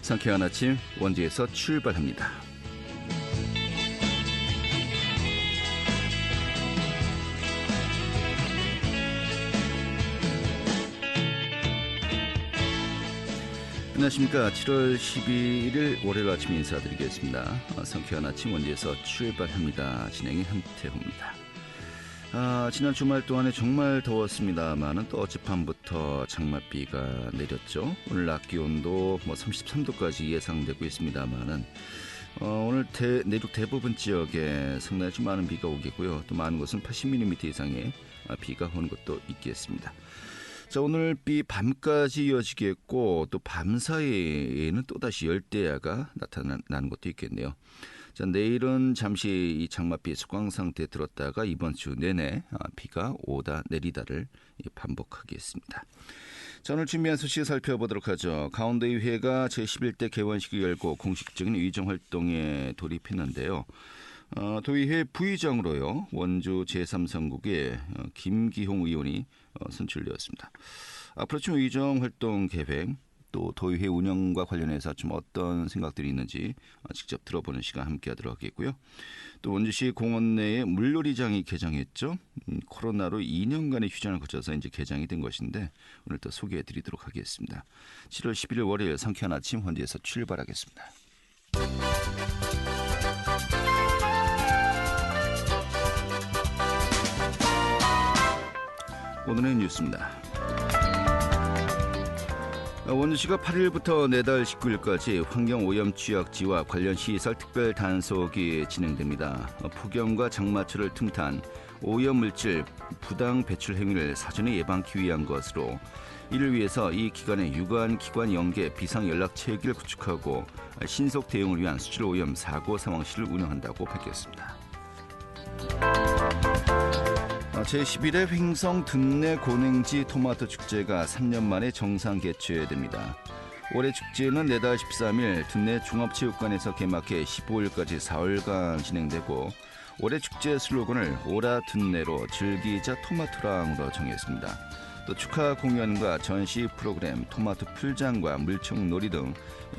상쾌한 아침 원주에서 출발합니다. 안녕하십니까. 7월 12일 월요일 아침 인사드리겠습니다. 상쾌한 아침 원주에서 출발합니다. 진행의 한태호입니다. 지난 주말 동안에 정말 더웠습니다만은 또 어젯밤부터 장맛비가 내렸죠. 오늘 낮 기온도 33도까지 예상되고 있습니다만은 오늘 내륙 대부분 지역에 상당히 좀 많은 비가 오겠고요. 또 많은 곳은 80mm 이상의 비가 오는 곳도 있겠습니다. 자, 오늘 비 밤까지 이어지겠고 또 밤사이에는 또다시 열대야가 나타나는 것도 있겠네요. 자, 내일은 잠시 이 장맛비 수강 상태에 들었다가 이번 주 내내 비가 오다 내리다를 반복하겠습니다. 자, 오늘 준비한 소식 살펴보도록 하죠. 강원도의회가 제11대 개원식을 열고 공식적인 의정활동에 돌입했는데요. 도의회 부의장으로요, 원주 제3선국의 김기홍 의원이 선출되었습니다. 앞으로 좀 의정활동 계획, 또 도의회 운영과 관련해서 좀 어떤 생각들이 있는지 직접 들어보는 시간 함께하도록 하겠고요. 또 원주시 공원 내에 물놀이장이 개장했죠. 코로나로 2년간의 휴전을 거쳐서 이제 개장이 된 것인데 오늘 또 소개해드리도록 하겠습니다. 7월 11일 월요일 상쾌한 아침 원주에서 출발하겠습니다. 오늘의 뉴스입니다. 원주시가 8일부터 내달 19일까지 환경오염 취약지와 관련 시설 특별 단속이 진행됩니다. 폭염과 장마철을 틈탄 오염물질 부당 배출 행위를 사전에 예방하기 위한 것으로 이를 위해서 이 기간에 유관 기관 연계 비상연락 체계를 구축하고 신속 대응을 위한 수질오염 사고 상황실을 운영한다고 밝혔습니다. 제11회 횡성 듣내 고냉지 토마토 축제가 3년 만에 정상 개최됩니다. 올해 축제는 내달 13일 듣내 종합체육관에서 개막해 15일까지 4일간 진행되고 올해 축제 슬로건을 오라 듣내로 즐기자 토마토랑으로 정했습니다. 또 축하 공연과 전시 프로그램, 토마토 풀장과 물총놀이 등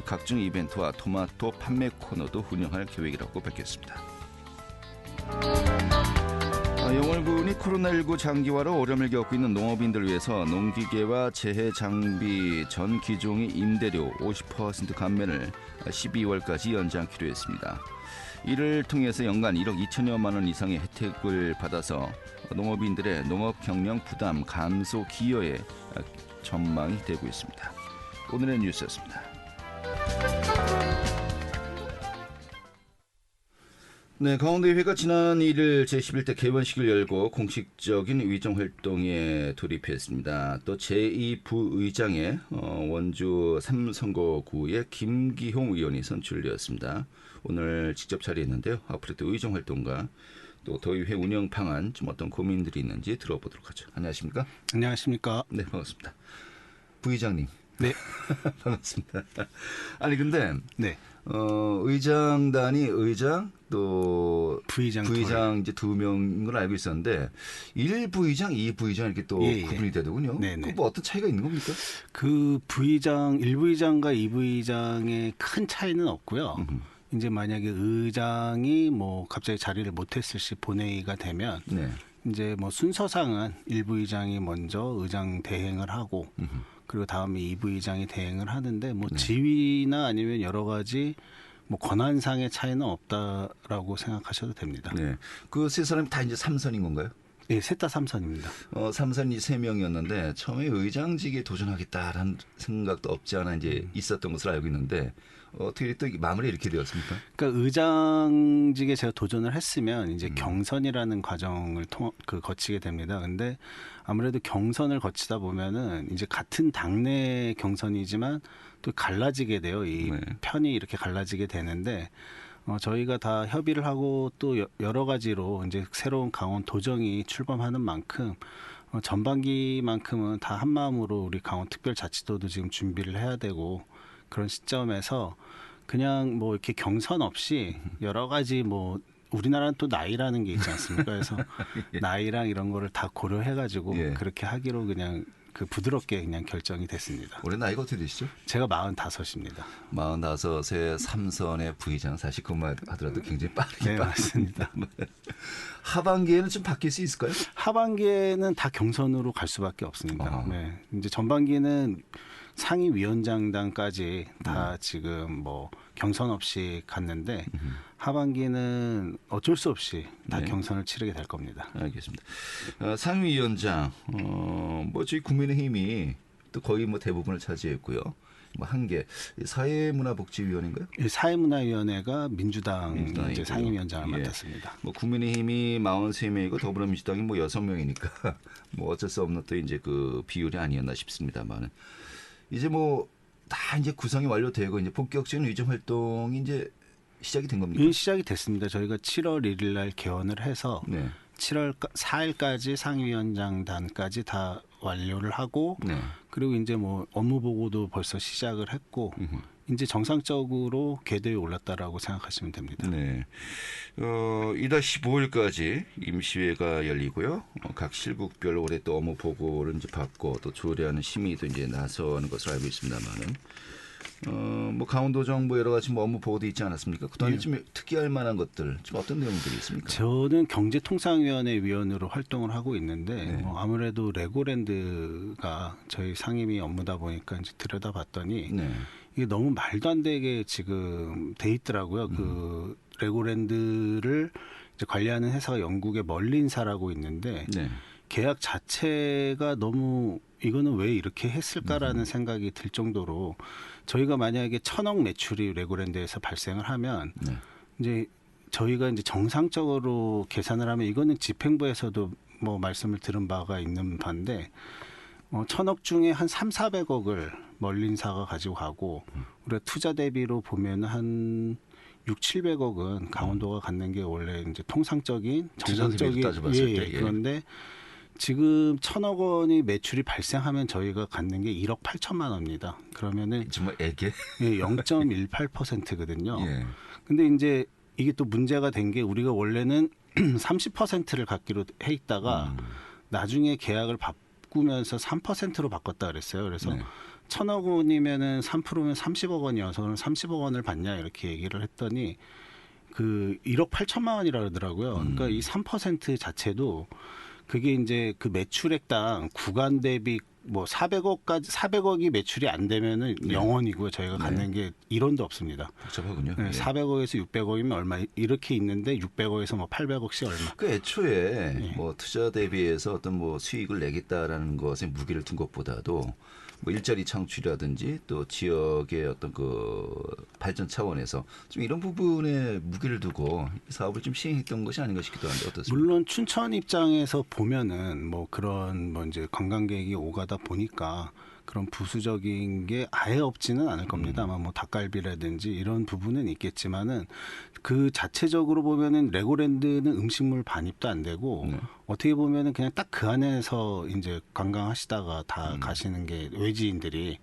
각종 이벤트와 토마토 판매 코너도 운영할 계획이라고 밝혔습니다. 영월군이 코로나19 장기화로 어려움을 겪고 있는 농업인들을 위해서 농기계와 재해장비 전 기종의 임대료 50% 감면을 12월까지 연장하기로 했습니다. 이를 통해서 연간 1억 2천여만 원 이상의 혜택을 받아서 농업인들의 농업 경영 부담 감소 기여에 전망이 되고 있습니다. 오늘의 뉴스였습니다. 네, 강원도의회가 지난 1일 제11대 개원식을 열고 공식적인 의정활동에 돌입했습니다. 또 제2부의장에 원주 3선거구의 김기홍 의원이 선출되었습니다. 오늘 직접 자리했는데요. 앞으로도 의정활동과 또 도의회 운영 방안 좀 어떤 고민들이 있는지 들어보도록 하죠. 안녕하십니까? 안녕하십니까? 네, 반갑습니다. 부의장님. 네. 반갑습니다. 아니 근데 네. 의장단이 의장 또 부의장 이제 2명인 걸 알고 있었는데 1부의장, 2부의장 이렇게 또 구분이 되더군요. 그 뭐 어떤 차이가 있는 겁니까? 그 부의장 1부의장과 2부의장의 큰 차이는 없고요. 이제 만약에 의장이 뭐 갑자기 자리를 못했을 시 본회의가 되면 이제 뭐 순서상은 1부의장이 먼저 의장 대행을 하고 그리고 다음에 2부의장이 대행을 하는데 뭐 지위나 아니면 여러 가지 뭐 권한상의 차이는 없다라고 생각하셔도 됩니다. 네. 그 세 사람이 다 이제 3선인 건가요? 네, 셋 다 3선입니다. 3선이 3명이었는데 처음에 의장직에 도전하겠다라는 생각도 없지 않아 이제 있었던 것으로 알고 있는데 어떻게 또 마무리 이렇게 되었습니까? 그러니까 의장직에 제가 도전을 했으면 이제 경선이라는 과정을 거치게 됩니다. 근데 아무래도 경선을 거치다 보면은 이제 같은 당내 경선이지만 또 갈라지게 돼요. 이 편이 이렇게 갈라지게 되는데 저희가 다 협의를 하고 또 여러 가지로 이제 새로운 강원 도정이 출범하는 만큼 전반기만큼은 다 한 마음으로 우리 강원특별자치도도 지금 준비를 해야 되고 그런 시점에서 그냥 뭐 이렇게 경선 없이 여러 가지 뭐 우리나라는 또 나이라는 게 있지 않습니까? 그래서 나이랑 이런 거를 다 고려해가지고 그렇게 하기로 그냥 그 부드럽게 그냥 결정이 됐습니다. 올해 나이가 어떻게 되시죠? 제가 45입니다. 45세 삼선의 부의장 사실 그만 하더라도 굉장히 빠르게 네, 맞습니다. 하반기에는 좀 바뀔 수 있을까요? 하반기에는 다 경선으로 갈 수밖에 없습니다. 네. 이제 전반기는 상임위원장단까지 다 지금 뭐 경선 없이 갔는데 하반기는 어쩔 수 없이 다 네. 경선을 치르게 될 겁니다. 알겠습니다. 상임위원장 뭐 저희 국민의힘이 또 거의 뭐 대부분을 차지했고요. 뭐 한 개 사회문화복지위원회인가요? 이 사회문화위원회가 민주당 민주당이고요. 이제 상임위원장을 예. 맡았습니다. 뭐 국민의힘이 43명이고 더불어민주당이 뭐 6명이니까 뭐 어쩔 수 없는 또 이제 그 비율이 아니었나 싶습니다만은 이제 뭐 다 이제 구성이 완료되고 이제 본격적인 의정 활동이 이제 시작이 된 겁니까? 이 시작이 됐습니다. 저희가 7월 1일 날 개원을 해서 네. 7월 4일까지 상임위원장단까지 다 완료를 하고 네. 그리고 이제 뭐 업무 보고도 벌써 시작을 했고 이제 정상적으로 궤도에 올랐다라고 생각하시면 됩니다. 네. 이달 15일까지 임시회가 열리고요. 각 실국별로 올해 또 업무 보고를 이제 받고 또 조례하는 심의도 이제 나서는 것으로 알고 있습니다만은. 뭐 강원도 정부 여러 가지 뭐 업무 보고도 있지 않았습니까? 그동안에 예. 좀 특이할 만한 것들 좀 어떤 내용들이 있습니까? 저는 경제통상위원회 위원으로 활동을 하고 있는데 네. 뭐 아무래도 레고랜드가 저희 상임위 업무다 보니까 이제 들여다봤더니 네. 이게 너무 말도 안 되게 지금 돼 있더라고요. 그 레고랜드를 이제 관리하는 회사가 영국의 멀린사라고 있는데 네. 계약 자체가 너무 이거는 왜 이렇게 했을까라는 생각이 들 정도로 저희가 만약에 1,000억 매출이 레고랜드에서 발생을 하면 네. 이제 저희가 이제 정상적으로 계산을 하면 이거는 집행부에서도 뭐 말씀을 들은 바가 있는 바인데 1,000억 중에 한 3,400억을 멀린사가 가지고 가고 우리가 투자 대비로 보면 한 6, 700억은 강원도가 갖는 게 원래 이제 통상적인 정상적인 따져봤을 때, 예. 그런데 지금 1,000억 원이 매출이 발생하면 저희가 갖는 게 1억 8천만 원입니다. 그러면은 정말 애게. 0.18%거든요. 예. 근데 이제 이게 또 문제가 된 게 우리가 원래는 30%를 갖기로 해 있다가 나중에 계약을 바꾸면서 3%로 바꿨다 그랬어요. 그래서 네. 1,000억 원이면은 3%면 30억 원이어서 그럼 30억 원을 받냐 이렇게 얘기를 했더니 그 1억 8천만 원이라 그러더라고요. 그러니까 이 3% 자체도 그게 이제 그 매출액당 구간 대비 뭐 400억이 매출이 안 되면은 네. 0원이고요. 저희가 갖는 게 1원도 없습니다. 복잡하군요. 네, 예. 400억에서 600억이면 얼마 이렇게 있는데 600억에서 뭐 800억씩 얼마. 그 애초에 네. 뭐 투자 대비해서 어떤 뭐 수익을 내겠다라는 것에 무게를 둔 것보다도 뭐 일자리 창출이라든지 또 지역의 어떤 그 발전 차원에서 좀 이런 부분에 무게를 두고 사업을 좀 시행했던 것이 아닌가 싶기도 한데 어떻습니까? 물론 춘천 입장에서 보면은 뭐 그런 뭐 이제 관광객이 오가다 보니까 그런 부수적인 게 아예 없지는 않을 겁니다. 아마 뭐 닭갈비라든지 이런 부분은 있겠지만은 그 자체적으로 보면은 레고랜드는 음식물 반입도 안 되고 네. 어떻게 보면은 그냥 딱 그 안에서 이제 관광하시다가 다 가시는 게 외지인들이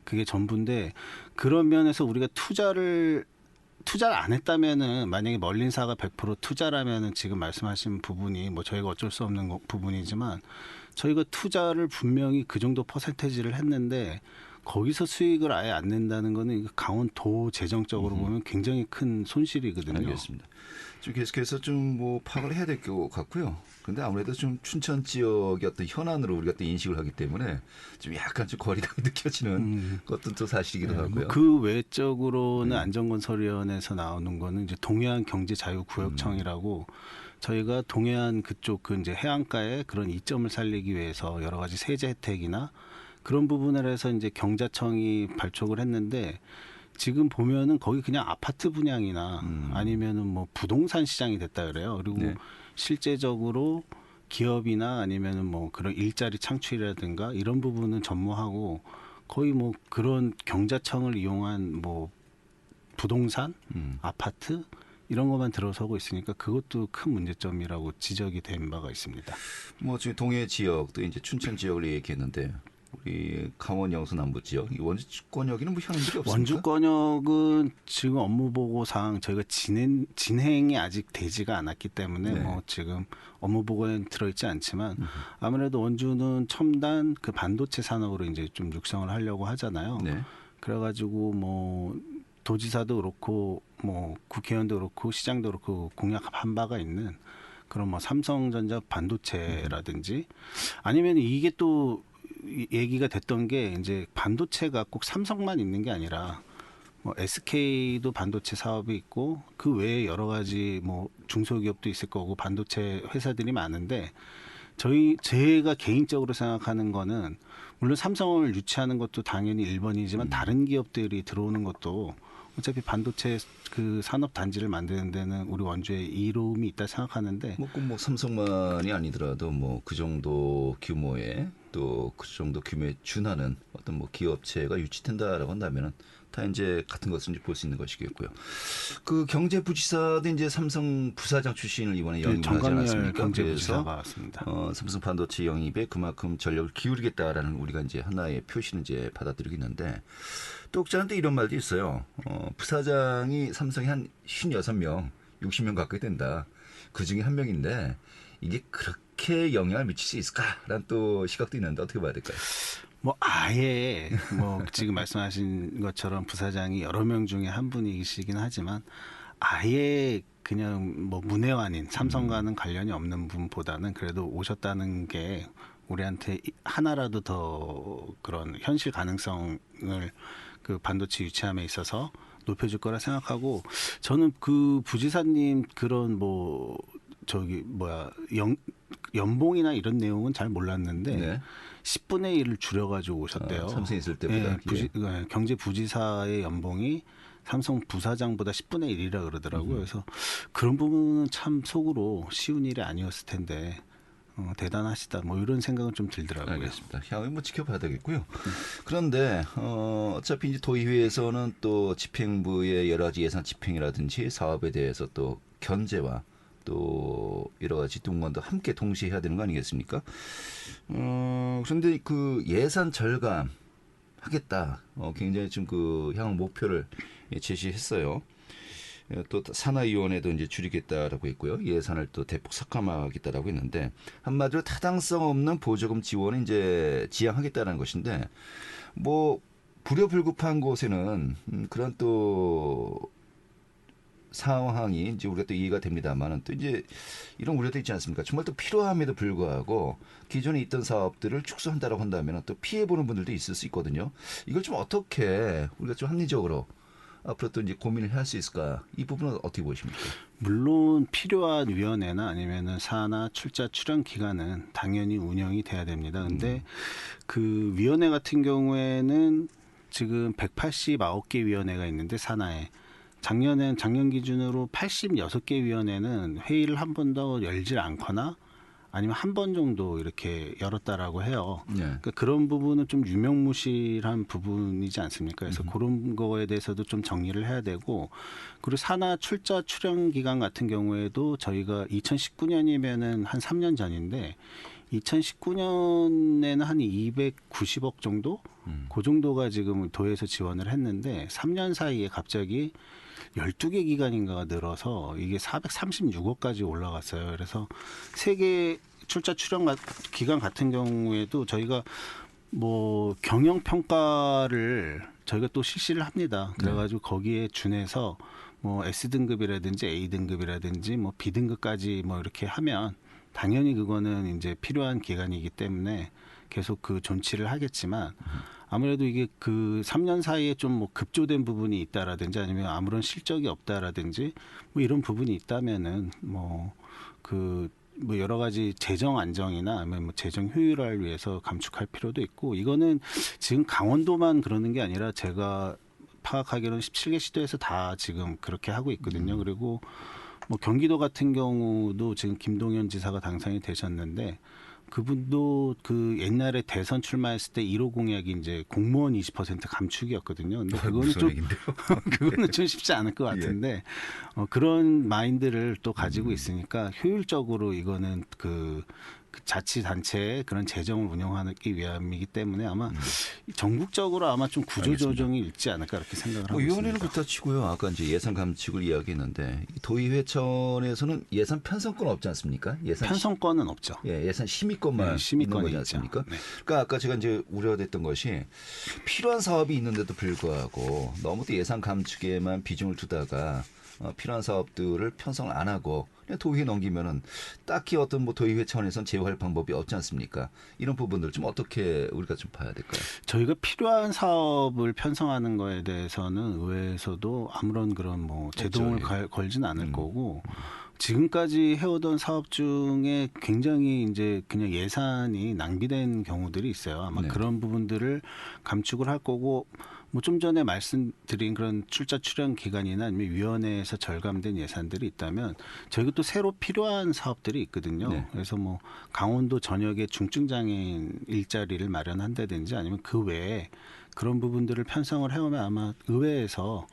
그게 전부인데 그런 면에서 우리가 투자를 안 했다면은 만약에 멀린사가 100% 투자라면은 지금 말씀하신 부분이 뭐 저희가 어쩔 수 없는 부분이지만 저희가 투자를 분명히 그 정도 퍼센테이지를 했는데 거기서 수익을 아예 안 낸다는 거는 강원도 재정적으로 보면 굉장히 큰 손실이거든요. 알겠습니다. 좀 계속해서 좀 뭐 파악을 해야 될 것 같고요. 그런데 아무래도 좀 춘천 지역의 어떤 현안으로 우리가 또 인식을 하기 때문에 좀 약간 좀 거리감이 느껴지는 것도 또 사실이기도 네, 하고요. 그 외적으로는 안전건설위원회에서 나오는 거는 이제 동해안 경제자유구역청이라고 저희가 동해안 그쪽 그 이제 해안가에 그런 이점을 살리기 위해서 여러 가지 세제 혜택이나 그런 부분을 해서 이제 경자청이 발족을 했는데 지금 보면은 거기 그냥 아파트 분양이나 아니면은 뭐 부동산 시장이 됐다 그래요. 그리고 네. 실제적으로 기업이나 아니면은 뭐 그런 일자리 창출이라든가 이런 부분은 전무하고 거의 뭐 그런 경자청을 이용한 뭐 부동산, 아파트 이런 것만 들어서고 있으니까 그것도 큰 문제점이라고 지적이 된 바가 있습니다. 뭐 지금 동해 지역 또 이제 춘천 지역을 얘기했는데 이 강원 영서 남부 지역 이 원주권역에는 뭐 현안들이 없습니까? 원주권역은 지금 업무 보고상 저희가 진행이 아직 되지가 않았기 때문에 네. 뭐 지금 업무 보고에 들어있지 않지만 아무래도 원주는 첨단 그 반도체 산업으로 이제 좀 육성을 하려고 하잖아요. 네. 그래가지고 뭐 도지사도 그렇고 뭐 국회의원도 그렇고 시장도 그렇고 공약한 바가 있는 그런 뭐 삼성전자 반도체라든지 아니면 이게 또 얘기가 됐던 게 이제 반도체가 꼭 삼성만 있는 게 아니라 뭐 SK도 반도체 사업이 있고 그 외에 여러 가지 뭐 중소기업도 있을 거고 반도체 회사들이 많은데 제가 개인적으로 생각하는 거는 물론 삼성을 유치하는 것도 당연히 1번이지만 다른 기업들이 들어오는 것도 어차피 반도체 그 산업 단지를 만드는 데는 우리 원주에 이로움이 있다 생각하는데 뭐 삼성만이 아니더라도 뭐 그 정도 규모의 또 그 정도 규모에 준하는 어떤 뭐 기업체가 유치된다라고 한다면은 다 이제 같은 것을 이제 볼 수 있는 것이겠고요. 그 경제부지사도 이제 삼성 부사장 출신을 이번에 영입을 하지 않았습니까? 경제부지사가 왔습니다. 삼성 반도체 영입에 그만큼 전력을 기울이겠다라는 우리가 이제 하나의 표시를 이제 받아들이고 있는데 또 혹자는 또 이런 말도 있어요. 부사장이 삼성이 한 56명, 60명 가까이 된다. 그 중에 한 명인데 이게 그렇게 영향을 미칠 수 있을까라는 또 시각도 있는데 어떻게 봐야 될까요? 뭐 아예 뭐 지금 말씀하신 것처럼 부사장이 여러 명 중에 한 분이시긴 하지만 아예 그냥 뭐 문외한인 삼성과는 관련이 없는 분보다는 그래도 오셨다는 게 우리한테 하나라도 더 그런 현실 가능성을 그 반도체 유치함에 있어서 높여줄 거라 생각하고 저는 그 부지사님 그런 뭐 저기 뭐야 연봉이나 이런 내용은 잘 몰랐는데 네. 10분의 1을 줄여가지고 오셨대요. 삼성 있을 때보다. 경제부지사의 연봉이 삼성 부사장보다 10분의 1이라 그러더라고요. 그래서 그런 부분은 참 속으로 쉬운 일이 아니었을 텐데 대단하시다. 뭐 이런 생각은 좀 들더라고요. 알겠습니다. 향후 뭐 지켜봐야 되겠고요. 그런데 어차피 이제 도의회에서는 또 집행부의 여러 가지 예산 집행이라든지 사업에 대해서 또 견제와 또 여러 가지 동원도 함께 동시에 해야 되는 거 아니겠습니까? 그런데 그 예산 절감 하겠다. 굉장히 좀 그 향후 목표를 제시했어요. 또 산하위원회도 이제 줄이겠다라고 했고요. 예산을 또 대폭 삭감하겠다라고 했는데 한마디로 타당성 없는 보조금 지원을 이제 지양하겠다는 것인데 뭐 불효불급한 곳에는 그런 또 상황이 이제 우리가 또 이해가 됩니다만은 또 이제 이런 우려도 있지 않습니까? 정말 또 필요함에도 불구하고 기존에 있던 사업들을 축소한다라고 한다면 또 피해 보는 분들도 있을 수 있거든요. 이걸 좀 어떻게 우리가 좀 합리적으로 앞으로 또 이제 고민을 할 수 있을까? 이 부분은 어떻게 보십니까? 물론 필요한 위원회나 아니면은 사나 출자 출연 기관은 당연히 운영이 돼야 됩니다. 근데 그 위원회 같은 경우에는 지금 189개 위원회가 있는데 산하에 작년 기준으로 86개 위원회는 회의를 한 번도 열질 않거나 아니면 한 번 정도 이렇게 열었다라고 해요. 네. 그러니까 그런 부분은 좀 유명무실한 부분이지 않습니까? 그래서 그런 거에 대해서도 좀 정리를 해야 되고 그리고 산하 출자 출연 기간 같은 경우에도 저희가 2019년이면은 한 3년 전인데 2019년에는 한 290억 정도? 그 정도가 지금 도에서 지원을 했는데 3년 사이에 갑자기 12개 기관인가가 늘어서 이게 436억까지 올라갔어요. 그래서 세계 출자 출연 기관 같은 경우에도 저희가 뭐 경영 평가를 저희가 또 실시를 합니다. 그래가지고 거기에 준해서 뭐 S 등급이라든지 A 등급이라든지 뭐 B 등급까지 뭐 이렇게 하면 당연히 그거는 이제 필요한 기간이기 때문에 계속 그 존치를 하겠지만 아무래도 이게 그 3년 사이에 좀 뭐 급조된 부분이 있다라든지 아니면 아무런 실적이 없다라든지 뭐 이런 부분이 있다면은 뭐 여러 가지 재정 안정이나 아니면 뭐 재정 효율화를 위해서 감축할 필요도 있고 이거는 지금 강원도만 그러는 게 아니라 제가 파악하기로는 17개 시도에서 다 지금 그렇게 하고 있거든요. 그리고 뭐 경기도 같은 경우도 지금 김동연 지사가 당선이 되셨는데 그분도 그 옛날에 대선 출마했을 때 1호 공약이 이제 공무원 20% 감축이었거든요. 근데 그거는 좀 그거는 좀 쉽지 않을 것 같은데 그런 마인드를 또 가지고 있으니까 효율적으로 이거는 그 그 자치단체의 그런 재정을 운영하기 위함이기 때문에 아마 전국적으로 아마 좀 구조조정이 있지 않을까 이렇게 생각을 하고 위원회는 있습니다. 그렇다 치고요. 아까 이제 예산 감축을 이야기했는데 도의회천에서는 예산 편성권 없지 않습니까? 예산 편성권은 없죠. 예산 심의권만 네, 심의권이 있는 거지 않습니까? 네. 그러니까 아까 제가 이제 우려됐던 것이 필요한 사업이 있는데도 불구하고 너무 또 예산 감축에만 비중을 두다가 필요한 사업들을 편성을 안 하고 그냥 도의회 넘기면은 딱히 어떤 뭐 도의회 차원에선 제어할 방법이 없지 않습니까? 이런 부분들 좀 어떻게 우리가 좀 봐야 될까요? 저희가 필요한 사업을 편성하는 거에 대해서는 의회에서도 아무런 그런 뭐 제동을 걸진 않을 거고 지금까지 해오던 사업 중에 굉장히 이제 그냥 예산이 낭비된 경우들이 있어요. 아마 네. 그런 부분들을 감축을 할 거고 뭐 좀 전에 말씀드린 그런 출자 출연 기간이나 아니면 위원회에서 절감된 예산들이 있다면 저희가 또 새로 필요한 사업들이 있거든요. 네. 그래서 뭐 강원도 전역에 중증장애인 일자리를 마련한다든지 아니면 그 외에 그런 부분들을 편성을 해오면 아마 의회에서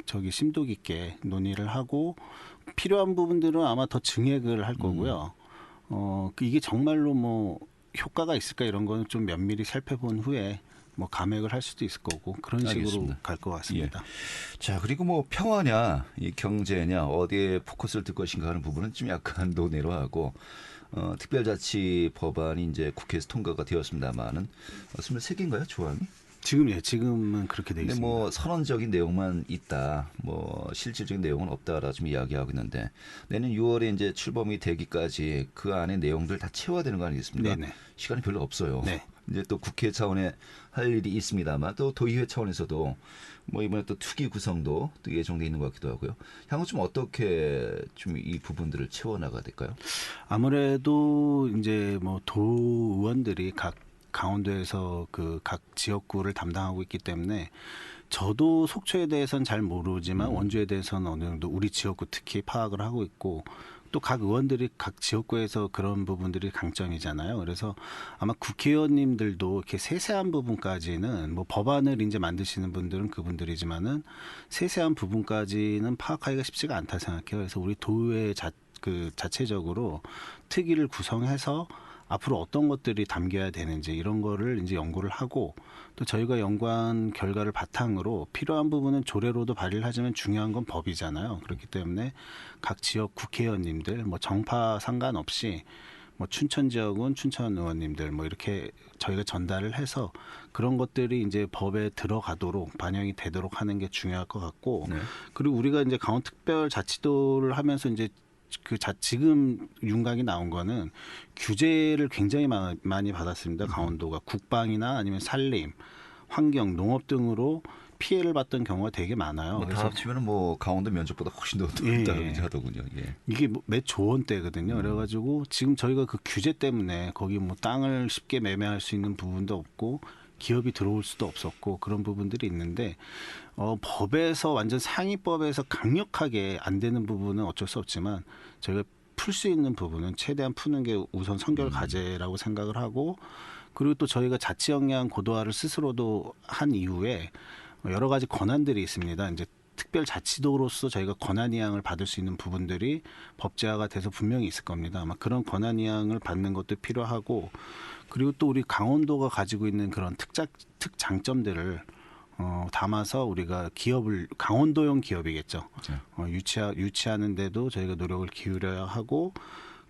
저기 심도 깊게 논의를 하고 필요한 부분들은 아마 더 증액을 할 거고요. 이게 정말로 뭐 효과가 있을까 이런 거는 좀 면밀히 살펴본 후에 뭐 감액을 할 수도 있을 거고 그런 식으로 갈 것 같습니다. 예. 자, 그리고 뭐 평화냐, 이 경제냐, 어디에 포커스를 둘 것인가 하는 부분은 좀 약간 논의로 하고 특별자치 법안이 이제 국회에서 통과가 되었습니다만은 23개인가요, 조항이? 지금은 그렇게 돼 근데 있습니다. 뭐 선언적인 내용만 있다, 뭐 실질적인 내용은 없다라 좀 이야기하고 있는데 내년 6월에 이제 출범이 되기까지 그 안에 내용들 다 채워야 되는 거 아니겠습니까? 네네. 시간이 별로 없어요. 네. 이제 또 국회 차원에 할 일이 있습니다만 또 도의회 차원에서도 뭐 이번에 또 투기 구성도 또 예정돼 있는 것 같기도 하고요. 향후 좀 어떻게 좀 이 부분들을 채워나가야 될까요? 아무래도 이제 뭐 도의원들이 각 강원도에서 그 각 지역구를 담당하고 있기 때문에 저도 속초에 대해서는 잘 모르지만 원주에 대해서는 어느 정도 우리 지역구 특히 파악을 하고 있고 또 각 의원들이 각 지역구에서 그런 부분들이 강점이잖아요. 그래서 아마 국회의원님들도 이렇게 세세한 부분까지는 뭐 법안을 이제 만드시는 분들은 그분들이지만은 세세한 부분까지는 파악하기가 쉽지가 않다 생각해요. 그래서 우리 도의회 자체적으로 특위를 구성해서 앞으로 어떤 것들이 담겨야 되는지 이런 거를 이제 연구를 하고 또 저희가 연구한 결과를 바탕으로 필요한 부분은 조례로도 발의를 하지만 중요한 건 법이잖아요. 그렇기 때문에 각 지역 국회의원님들 뭐 정파 상관없이 뭐 춘천 지역은 춘천 의원님들 뭐 이렇게 저희가 전달을 해서 그런 것들이 이제 법에 들어가도록 반영이 되도록 하는 게 중요할 것 같고 네. 그리고 우리가 이제 강원특별자치도를 하면서 이제 지금 윤곽이 나온 거는 규제를 굉장히 많이 받았습니다. 강원도가 국방이나 아니면 산림, 환경, 농업 등으로 피해를 봤던 경우가 되게 많아요. 다 합치면 뭐 강원도 면적보다 훨씬 더 넓다고 예. 하더군요. 예. 이게 몇 조 원대거든요. 그래가지고 지금 저희가 그 규제 때문에 거기 뭐 땅을 쉽게 매매할 수 있는 부분도 없고 기업이 들어올 수도 없었고 그런 부분들이 있는데 법에서 완전 상위법에서 강력하게 안 되는 부분은 어쩔 수 없지만 저희가 풀 수 있는 부분은 최대한 푸는 게 우선 선결 과제라고 생각을 하고 그리고 또 저희가 자치 역량 고도화를 스스로도 한 이후에 여러 가지 권한들이 있습니다. 이제 특별자치도로서 저희가 권한이양을 받을 수 있는 부분들이 법제화가 돼서 분명히 있을 겁니다. 아마 그런 권한이양을 받는 것도 필요하고 그리고 또 우리 강원도가 가지고 있는 그런 특장점들을 담아서 우리가 기업을 강원도용 기업이겠죠. 유치하는데도 저희가 노력을 기울여야 하고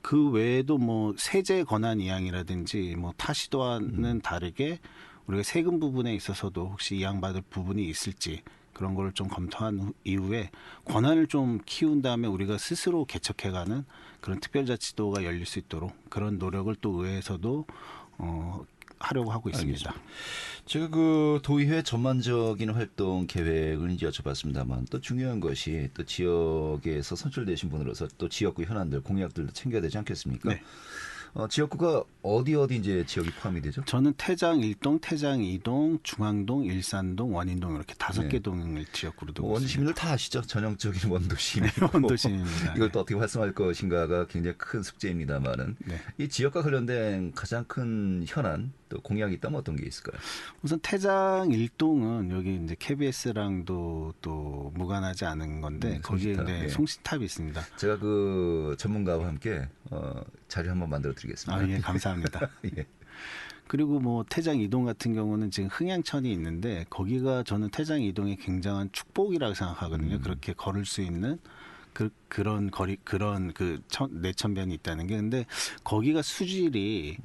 그 외에도 뭐 세제 권한 이양이라든지 뭐 타시도와는 다르게 우리가 세금 부분에 있어서도 혹시 이양받을 부분이 있을지 그런 걸 좀 검토한 이후에 권한을 좀 키운 다음에 우리가 스스로 개척해가는 그런 특별자치도가 열릴 수 있도록 그런 노력을 또 의회에서도 하려고 하고 있습니다. 알겠습니다. 제가 그 도의회 전반적인 활동 계획을 이제 여쭤봤습니다만 또 중요한 것이 또 지역에서 선출되신 분으로서 또 지역구 현안들 공약들도 챙겨야 되지 않겠습니까? 네. 지역구가 어디 이제 지역이 포함이 되죠? 저는 태장 1동, 태장 2동, 중앙동, 일산동, 원인동 이렇게 5개 동을 지역구로 두고 원주 있습니다. 시민들 다 아시죠? 전형적인 원도시민. 원도시민입니다. 이걸 또 어떻게 활성화할 것인가가 굉장히 큰 숙제입니다만은 네. 이 지역과 관련된 가장 큰 현안 또 공약이 있다면 어떤 게 있을까요? 우선 태장 1동은 여기 이제 KBS랑도 또 무관하지 않은 건데 거기에 송신탑, 예. 송신탑이 있습니다. 제가 그 전문가와 함께 자리 한번 만들어 드리겠습니다. 예, 감사합니다. 예. 그리고 뭐 태장 이동 같은 경우는 지금 흥양천이 있는데 거기가 저는 태장 이동의 굉장한 축복이라고 생각하거든요. 그렇게 걸을 수 있는 그런 거리 그런 내천변이 있다는 게. 근데 거기가 수질이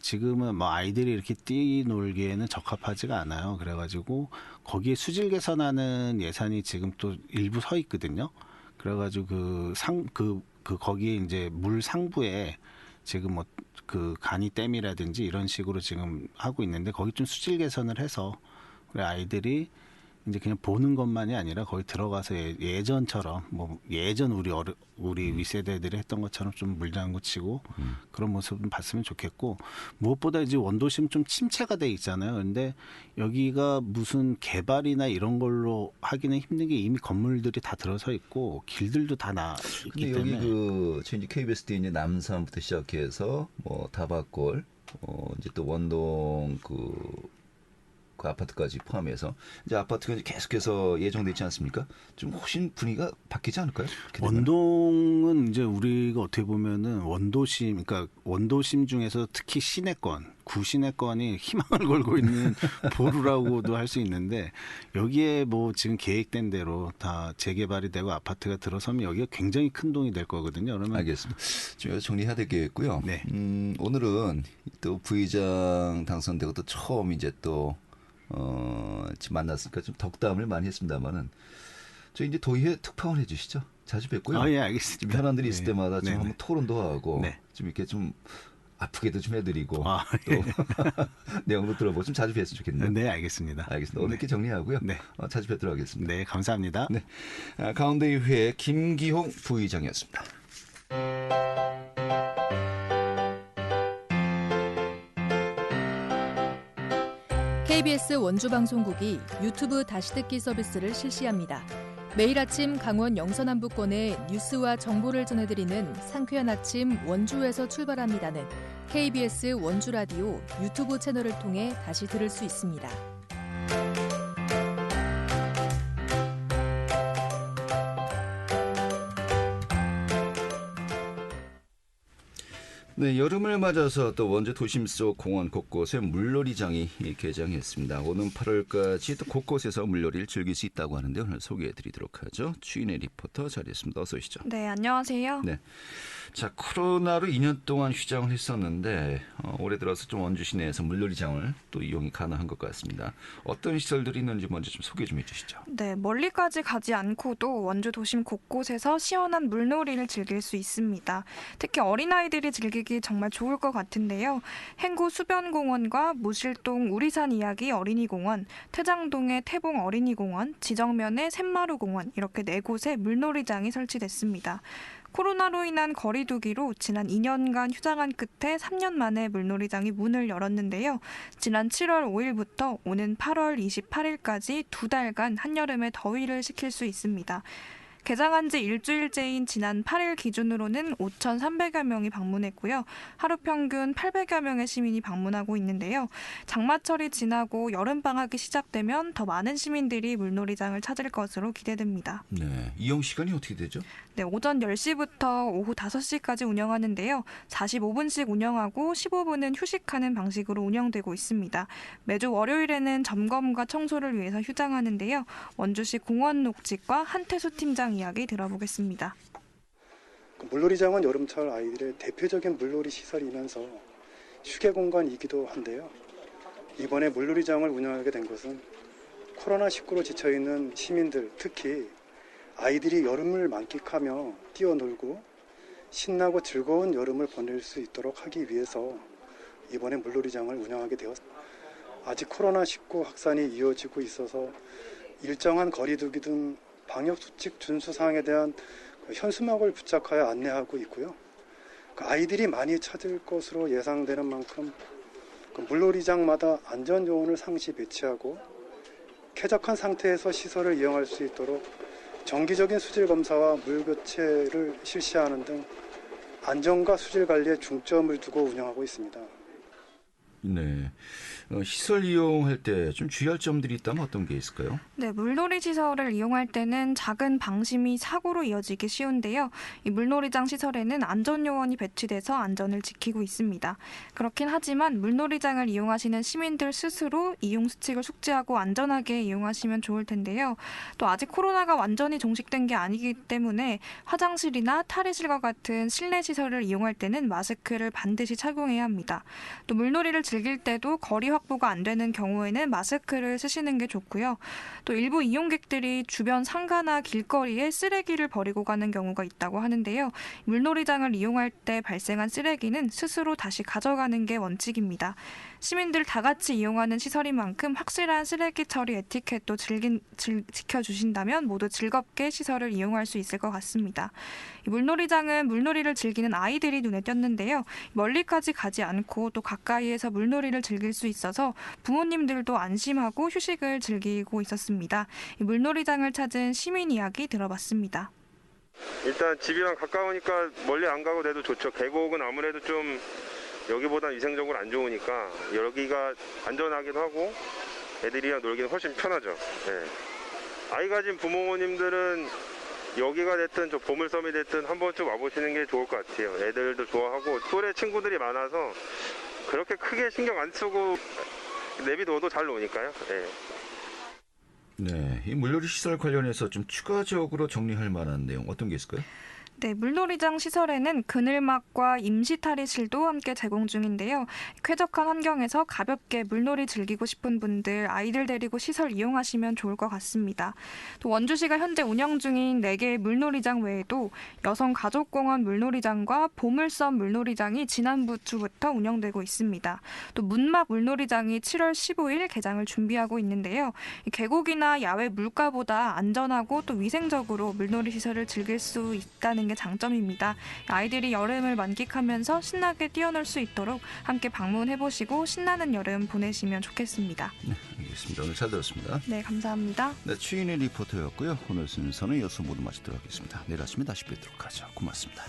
지금은 뭐 아이들이 이렇게 뛰놀기에는 적합하지가 않아요. 그래가지고 거기에 수질 개선하는 예산이 지금 또 일부 서 있거든요. 그래가지고 거기에 이제 물 상부에 지금 뭐 간이 댐이라든지 이런 식으로 지금 하고 있는데 거기 좀 수질 개선을 해서 우리 아이들이 이제 그냥 보는 것만이 아니라 거기 들어가서 예전처럼 뭐 예전 우리 윗세대들이 했던 것처럼 좀 물장구 치고 그런 모습을 봤으면 좋겠고, 무엇보다 이제 원도심 좀 침체가 돼 있잖아요. 그런데 여기가 무슨 개발이나 이런 걸로 하기는 힘든 게 이미 건물들이 다 들어서 있고 길들도 다 있기 근데 때문에. 여기 이제 KBS 뒤에 이제 남산부터 시작해서 뭐 다밭골, 이제 또 원동 그 아파트까지 포함해서 이제 아파트가 이제 계속해서 예정돼 있지 않습니까? 좀 훨씬 분위기가 바뀌지 않을까요? 원동은 이제 우리가 어떻게 보면은 원도심, 그러니까 원도심 중에서 특히 시내권, 구시내권이 희망을 걸고 있는 보루라고도 할 수 있는데, 여기에 뭐 지금 계획된 대로 다 재개발이 되고 아파트가 들어서면 여기가 굉장히 큰 돈이 될 거거든요. 그러면 알겠습니다. 지금 여기서 정리해야 되겠고요. 네. 오늘은 또 부의장 당선되고 또 처음 이제 또 지금 만났으니까 좀 덕담을 많이 했습니다만은 저희 이제 도의회 특파원 해주시죠. 자주 뵙고요. 예, 알겠습니다. 현안들이 있을 때마다 좀 네. 한번 토론도 하고 네. 좀 이렇게 좀 아프게도 좀 해드리고 또 예. 내용도 들어보고 좀 자주 뵀으면 좋겠네요. 네, 알겠습니다. 알겠습니다. 오늘 이렇게 정리하고요. 네. 자주 뵙도록 하겠습니다. 네, 감사합니다. 네. 가운데의회 김기홍 부의장이었습니다. KBS 원주방송국이 유튜브 다시 듣기 서비스를 실시합니다. 매일 아침 강원 영서남부권의 뉴스와 정보를 전해드리는 상쾌한 아침 원주에서 출발합니다는 KBS 원주라디오 유튜브 채널을 통해 다시 들을 수 있습니다. 네, 여름을 맞아서 또 원주 도심 속 공원 곳곳에 물놀이장이 개장했습니다. 오는 8월까지 또 곳곳에서 물놀이를 즐길 수 있다고 하는데 오늘 소개해드리도록 하죠. 추인혜 리포터 자리했습니다. 어서 오시죠. 네, 안녕하세요. 네, 자, 코로나로 2년 동안 휴장을 했었는데 올해 들어서 좀 원주 시내에서 물놀이장을 또 이용이 가능한 것 같습니다. 어떤 시설들이 있는지 먼저 좀 소개 좀 해주시죠. 네, 멀리까지 가지 않고도 원주 도심 곳곳에서 시원한 물놀이를 즐길 수 있습니다. 특히 어린아이들이 즐기기 정말 좋을 것 같은데요. 행구 수변공원과 무실동 우리산 이야기 어린이공원, 태장동의 태봉 어린이공원, 지정면의 샘마루공원 이렇게 4곳에 물놀이장이 설치됐습니다. 코로나로 인한 거리 두기로 지난 2년간 휴장한 끝에 3년 만에 물놀이장이 문을 열었는데요. 지난 7월 5일부터 오는 8월 28일까지 2달간 한여름의 더위를 식힐 수 있습니다. 개장한 지 일주일째인 지난 8일 기준으로는 5,300여 명이 방문했고요. 하루 평균 800여 명의 시민이 방문하고 있는데요. 장마철이 지나고 여름방학이 시작되면 더 많은 시민들이 물놀이장을 찾을 것으로 기대됩니다. 네, 이용 시간이 어떻게 되죠? 네, 오전 10시부터 오후 5시까지 운영하는데요. 45분씩 운영하고 15분은 휴식하는 방식으로 운영되고 있습니다. 매주 월요일에는 점검과 청소를 위해서 휴장하는데요. 원주시 공원녹지과 한태수 팀장 이야기 들어보겠습니다. 물놀이장은 여름철 아이들의 대표적인 물놀이 시설이면서 휴게 공간이기도 한데요. 이번에 물놀이장을 운영하게 된 것은 코로나19로 지쳐있는 시민들, 특히 아이들이 여름을 만끽하며 뛰어놀고 신나고 즐거운 여름을 보낼 수 있도록 하기 위해서 이번에 물놀이장을 운영하게 되었습니다. 아직 코로나19 확산이 이어지고 있어서 일정한 거리두기 등 방역수칙 준수 사항에 대한 현수막을 부착하여 안내하고 있고요. 아이들이 많이 찾을 것으로 예상되는 만큼 물놀이장마다 안전요원을 상시 배치하고 쾌적한 상태에서 시설을 이용할 수 있도록 정기적인 수질 검사와 물 교체를 실시하는 등 안전과 수질 관리에 중점을 두고 운영하고 있습니다. 네. 시설 이용할 때 좀 주의할 점들이 있다면 어떤 게 있을까요? 네, 물놀이 시설을 이용할 때는 작은 방심이 사고로 이어지기 쉬운데요. 이 물놀이장 시설에는 안전요원이 배치돼서 안전을 지키고 있습니다. 그렇긴 하지만 물놀이장을 이용하시는 시민들 스스로 이용 수칙을 숙지하고 안전하게 이용하시면 좋을 텐데요. 또 아직 코로나가 완전히 종식된 게 아니기 때문에 화장실이나 탈의실과 같은 실내 시설을 이용할 때는 마스크를 반드시 착용해야 합니다. 또 물놀이를 즐길 때도 거리 확보가 안 되는 경우에는 마스크를 쓰시는 게 좋고요. 또 일부 이용객들이 주변 상가나 길거리에 쓰레기를 버리고 가는 경우가 있다고 하는데요. 물놀이장을 이용할 때 발생한 쓰레기는 스스로 다시 가져가는 게 원칙입니다. 시민들 다 같이 이용하는 시설인 만큼 확실한 쓰레기 처리 에티켓도 지켜주신다면 모두 즐겁게 시설을 이용할 수 있을 것 같습니다. 이 물놀이장은 물놀이를 즐기는 아이들이 눈에 띄었는데요. 멀리까지 가지 않고 또 가까이에서 물놀이를 즐길 수 있어서 부모님들도 안심하고 휴식을 즐기고 있었습니다. 이 물놀이장을 찾은 시민 이야기 들어봤습니다. 일단 집이랑 가까우니까 멀리 안 가고 내도 좋죠. 계곡은 아무래도 좀 여기보다 위생적으로 안 좋으니까 여기가 안전하기도 하고 애들이랑 놀기는 훨씬 편하죠. 네. 아이 가진 부모님들은 여기가 됐든 저 보물섬이 됐든 한 번쯤 와보시는 게 좋을 것 같아요. 애들도 좋아하고 또래 친구들이 많아서 그렇게 크게 신경 안 쓰고 내비둬도 잘 노니까요. 네. 네, 이 물놀이 시설 관련해서 좀 추가적으로 정리할 만한 내용 어떤 게 있을까요? 네, 물놀이장 시설에는 그늘막과 임시 탈의실도 함께 제공 중인데요. 쾌적한 환경에서 가볍게 물놀이 즐기고 싶은 분들 아이들 데리고 시설 이용하시면 좋을 것 같습니다. 또 원주시가 현재 운영 중인 4개의 물놀이장 외에도 여성가족공원 물놀이장과 보물섬 물놀이장이 지난주 부터 운영되고 있습니다. 또 문막 물놀이장이 7월 15일 개장을 준비하고 있는데요. 계곡이나 야외 물가보다 안전하고 또 위생적으로 물놀이 시설을 즐길 수 있다는 게 장점입니다. 아이들이 여름을 만끽하면서 신나게 뛰어놀 수 있도록 함께 방문해보시고 신나는 여름 보내시면 좋겠습니다. 네, 알겠습니다. 오늘 잘 들었습니다. 네, 감사합니다. 네, 최인의 리포터였고요. 오늘 순서는 여기서 모두 마치도록 하겠습니다. 내일 아침에 다시 뵙도록 하죠. 고맙습니다.